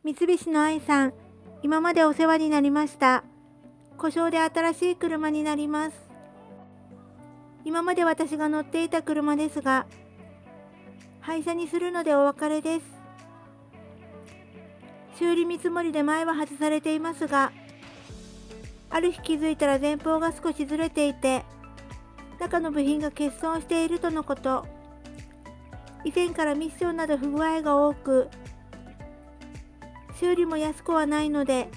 三菱の愛さん、今までお世話になりました。故障で新しい車になります。今まで私が乗っていた車ですが、廃車にするのでお別れです。修理見積もりで前は外されていますが、ある日気づいたら前方が少しずれていて、中の部品が欠損しているとのこと。以前からミッションなど不具合が多く、修理も安くはないので、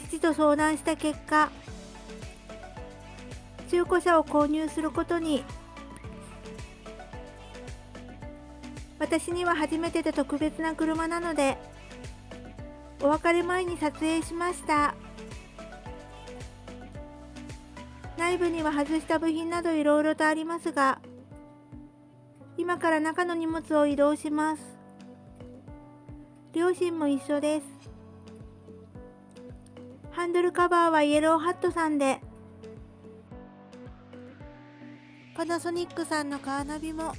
父と相談した結果、中古車を購入することに。私には初めてで特別な車なので、お別れ前に撮影しました。内部には外した部品などいろいろとありますが、今から中の荷物を移動します。両親も一緒です。ハンドルカバーはイエローハットさんで、パナソニックさんのカーナビも、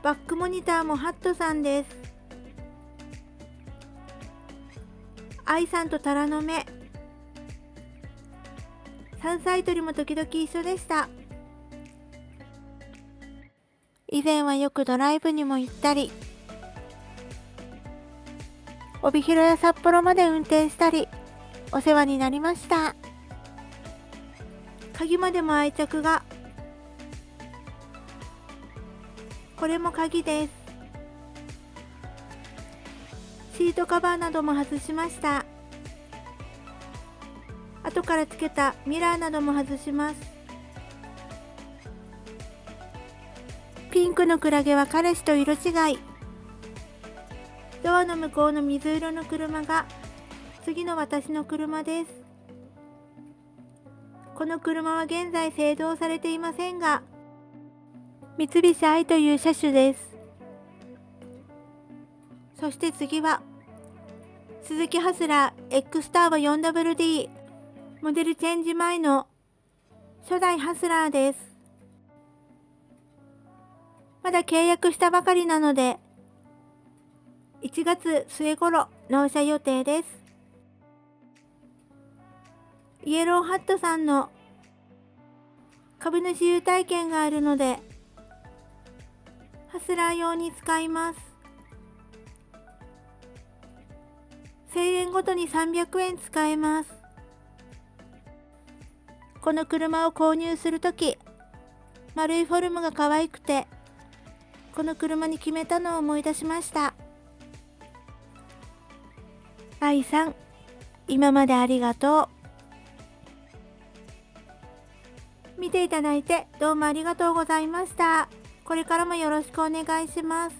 バックモニターもハットさんです。愛さんとタラの芽、山菜採りも時々一緒でした。以前はよくドライブにも行ったり、帯広や札幌まで運転したり、お世話になりました。鍵までも愛着が。これも鍵です。シートカバーなども外しました。後からつけたミラーなども外します。ピンクのクラゲは彼氏と色違い。ドアの向こうの水色の車が次の私の車です。この車は現在製造されていませんが、三菱愛という車種です。そして次はスズキハスラー X スターバ 4WD モデルチェンジ前の初代ハスラーです。まだ契約したばかりなので、1月末頃納車予定です。イエローハットさんの株主優待券があるので、ハスラー用に使います。1000円ごとに300円使えます。この車を購入するとき、丸いフォルムが可愛くて、この車に決めたのを思い出しました。愛さん、今までありがとう。見ていただいてどうもありがとうございました。これからもよろしくお願いします。